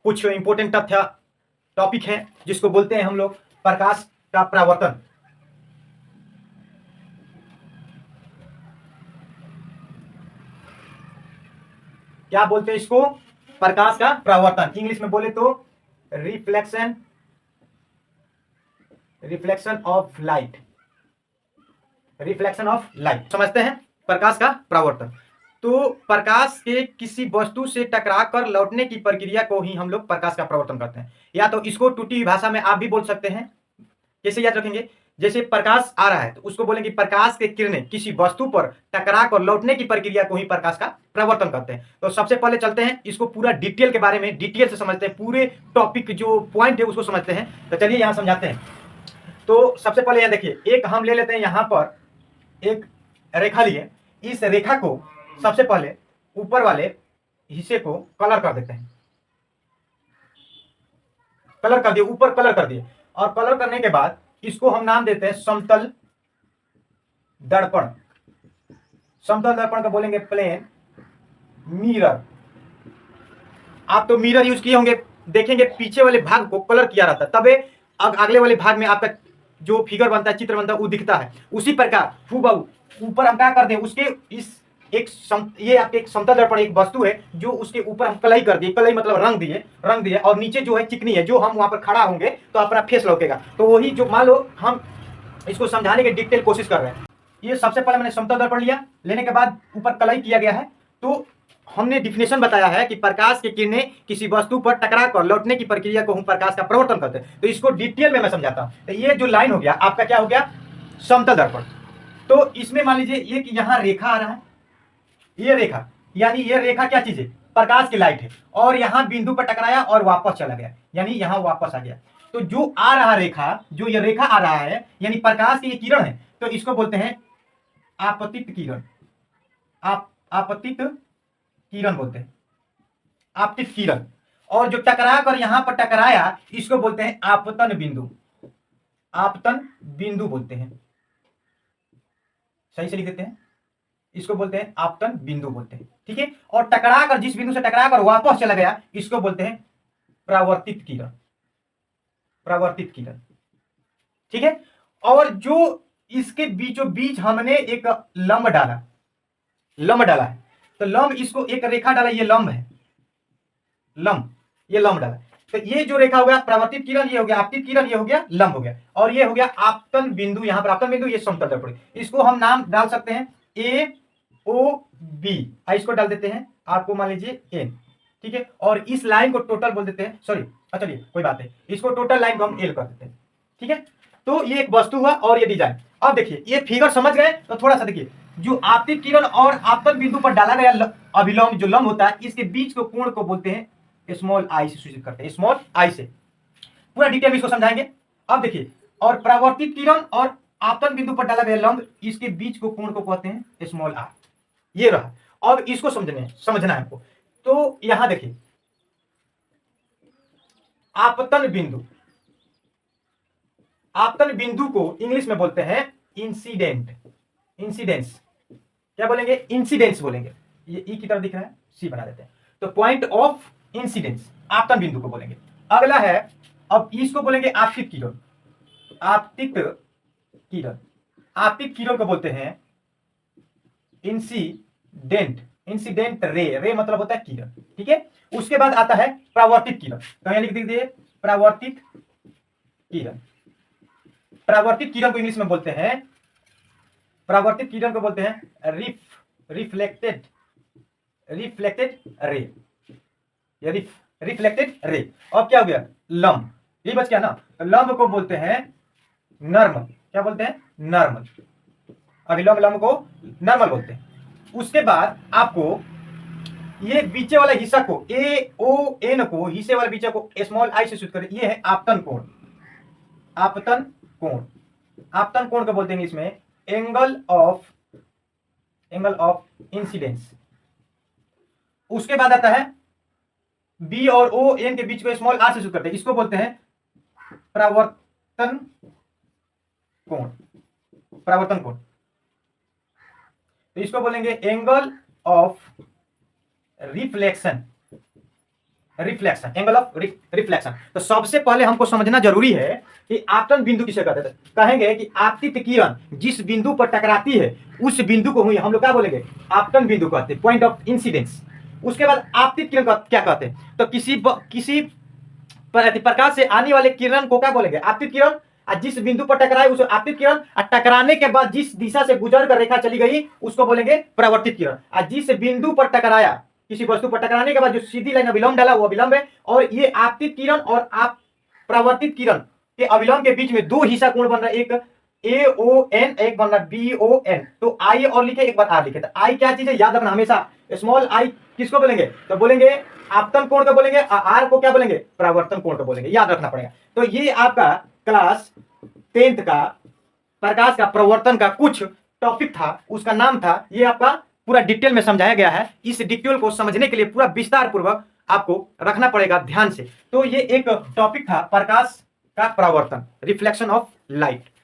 कुछ इंपॉर्टेंट तथ्य टॉपिक है जिसको बोलते हैं हम लोग प्रकाश का परावर्तन। क्या बोलते हैं इसको? प्रकाश का परावर्तन। इंग्लिश में बोले तो reflection, reflection of light, reflection of light. समझते हैं प्रकाश का परावर्तन। तो प्रकाश के किसी वस्तु से टकरा कर लौटने की प्रक्रिया को ही हम लोग प्रकाश का परावर्तन करते हैं। या तो इसको टूटी हुई भाषा में आप भी बोल सकते हैं। कैसे याद रखेंगे? जैसे प्रकाश आ रहा है तो उसको बोलेंगे प्रकाश के किरणें किसी वस्तु पर टकरा कर लौटने की प्रक्रिया को ही प्रकाश का परावर्तन करते हैं। तो सबसे पहले चलते हैं इसको पूरा डिटेल के बारे में डिटेल से समझते हैं, पूरे टॉपिक जो पॉइंट है उसको समझते हैं। तो चलिए यहां समझाते हैं। तो सबसे पहले यहां देखिए, एक हम ले लेते हैं यहां पर एक रेखा लिए। इस रेखा को सबसे पहले ऊपर वाले हिस्से को कलर कर देते हैं। कलर कर दिए, ऊपर कलर कर दिए, और कलर करने के बाद इसको हम नाम देते हैं समतल दर्पण। समतल दर्पण का बोलेंगे प्लेन मिरर। आप तो मिरर यूज किए होंगे, देखेंगे पीछे वाले भाग को कलर किया रहता है, तबे अगले वाले भाग में आपका जो फिगर बनता है, चित्र बनता है, वो दिखता है। उसी प्रकार हूबहू ऊपर हम क्या करते हैं, उसके इस ये आपके एक समतल दर्पण एक वस्तु है जो उसके ऊपर हम कलई कर दिए। कलई मतलब रंग दिए, और नीचे जो है चिकनी है, जो हम वहां पर खड़ा होंगे तो अपना फेस लौकेगा। तो वही जो मान लो हम इसको समझाने की डिटेल कोशिश कर रहे हैं। ये सबसे पहले मैंने समतल दर्पण लिया, लेने के बाद ऊपर कलई किया गया है। तो हमने डिफिनेशन बताया है कि प्रकाश की किरणें किसी वस्तु पर टकरा कर लौटने की प्रक्रिया को हम प्रकाश का परावर्तन करते हैं। तो इसको डिटेल में मैं समझाता हूं। तो ये जो लाइन हो गया आपका क्या हो गया? समतल दर्पण। तो इसमें मान लीजिए ये कि यहां रेखा आ रहा है, ये रेखा, यानी ये रेखा क्या चीज है? प्रकाश की लाइट है। और यहां बिंदु पर टकराया और वापस चला गया, यानी यहां वापस आ गया। तो जो आ रहा रेखा, जो ये रेखा आ रहा है, यानी प्रकाश की ये किरण है, तो इसको बोलते हैं आपतित किरण। आपतित किरण बोलते हैं, आपतित किरण। और जो टकरा कर यहां पर टकराया इसको बोलते हैं आपतन बिंदु। आपतन बिंदु बोलते हैं। सही से लिख देते हैं, इसको बोलते हैं आपतन बिंदु बोलते हैं। ठीक है। और टकरा कर, जिस बिंदु से टकरा कर वापस चला गया, इसको बोलते हैं परावर्तित किरण। परावर्तित किरण। ठीक है। और जो इसके बीचों बीच हमने एक लंब डाला, लंब डाला है, तो लंब, इसको एक रेखा डाला, ये लंब है, लंब, ये लंब डाला। तो ये जो रेखा हो गया परावर्तित किरण, ये हो गया आपतित किरण, ये हो गया लंब हो गया, और ये हो गया आपतन बिंदु। यहां पर आपतन बिंदु, ये समतल दर्पण। इसको हम नाम डाल सकते हैं ए ओ बी। इसको डाल देते हैं आपको मान लीजिए एन। ठीक है। और इस लाइन को टोटल बोल देते हैं, सॉरी, चलिए कोई बात नहीं, इसको टोटल लाइन को हम एल कर देते हैं। ठीक है। तो ये एक वस्तु हुआ और ये डिजाइन। अब देखिए ये फिगर समझ गए तो थोड़ा सा देखिए, जो आपतित किरण और आपतन बिंदु पर डाला गया अभिलंब, जो लंब होता है, इसके बीच को कोण को बोलते हैं स्मॉल आई से सूचित करते हैं, स्मॉल आई से। पूरा डिटेल में इसको समझाएंगे। अब देखिए, और परावर्तित किरण और आपतन बिंदु पर डाला गया लंब, इसके बीच को कोण को कहते हैं स्मॉल आर। ये रहा। अब इसको समझना है हमको। तो यहां देखिए, आपतन बिंदु, आपतन बिंदु को इंग्लिश में बोलते हैं इंसिडेंट, इंसिडेंस। क्या बोलेंगे? इंसिडेंस बोलेंगे। ये ई की तरफ दिख रहा है, सी बना देते हैं। तो पॉइंट ऑफ इंसिडेंस आपतन बिंदु को बोलेंगे। अगला है, अब इसको बोलेंगे आपतित किरण। आपतित किरण, आपतित किरण को बोलते हैं इंसिडेंट, इंसिडेंट रे। रे मतलब होता है किरण। ठीक है। उसके बाद आता है परावर्तित किरण। तो यहां लिख दीजिए परावर्तित किरण। परावर्तित किरण को इंग्लिश में बोलते हैं, परावर्तित किरण को बोलते हैं रिफ्लेक्टेड, रिफ्लेक्टेड रे। ये रिफ्लेक्टेड रे। अब क्या हो गया? लंब, ये बच गया ना। तो लंब को बोलते हैं नॉर्मल। क्या बोलते हैं? नॉर्मल। अभिलंब लंब को नॉर्मल बोलते हैं। उसके बाद आपको ये बीचे वाला हिस्सा को, ए ओ एन को, हिस्से वाले बीचे को स्मॉल आई से सूचित करें, ये है आपतन कोण। आपतन कोण, आपतन कोण को बोलते हैं इसमें angle of, angle of incidence. उसके बाद आता है बी और ओ एन के बीच को स्मॉल आर से सूचित करते हैं, इसको बोलते हैं परावर्तन कोण। परावर्तन कोण, तो इसको बोलेंगे angle of reflection, reflection, angle of reflection. तो सबसे पहले हमको समझना जरूरी है कि आपतन बिंदु किसे कहते हैं। कहेंगे कि आपतित किरण जिस बिंदु पर टकराती है उस बिंदु को हुई हम लोग क्या बोलेंगे, आपतन बिंदु कहते हैं, पॉइंट ऑफ इंसिडेंस। उसके बाद आपतित किरण क्या कहते हैं, तो किसी प्रकाश से आने वाले किरण को क्या बोलेंगे, आपतित किरण। और जिस बिंदु पर टकराए उसे आपतित किरण, और टकराने के बाद जिस दिशा से गुजर कर रेखा चली गई उसको बोलेंगे परावर्तित किरण। और जिस बिंदु पर टकराया, किसी वस्तु पर टकराने के बाद जो सीधी लाइन अभिलंब डाला वो अभिलंब है। और ये आपतित किरण और आप परावर्तित किरण के अभिलंब के बीच में दो हिस्सा कोण बन रहा है, एक AON, एक बन रहा है BON। तो आई और लिखे, एक बार आर लिखे। तो आई क्या चीज है, याद रखना हमेशा, स्मॉल आई किसको बोलेंगे, तो बोलेंगे आपतन कोण को बोलेंगे, आर को क्या बोलेंगे, परावर्तन कोण को बोलेंगे, याद रखना पड़ेगा। तो ये आपका क्लास 10th का प्रकाश का प्रवर्तन का कुछ टॉपिक था, उसका नाम था, ये आपका पूरा डिटेल में समझाया गया है। इस डिटेल को समझने के लिए पूरा विस्तार पूर्वक आपको रखना पड़ेगा ध्यान से। तो ये एक टॉपिक था प्रकाश का परावर्तन, रिफ्लेक्शन ऑफ लाइट।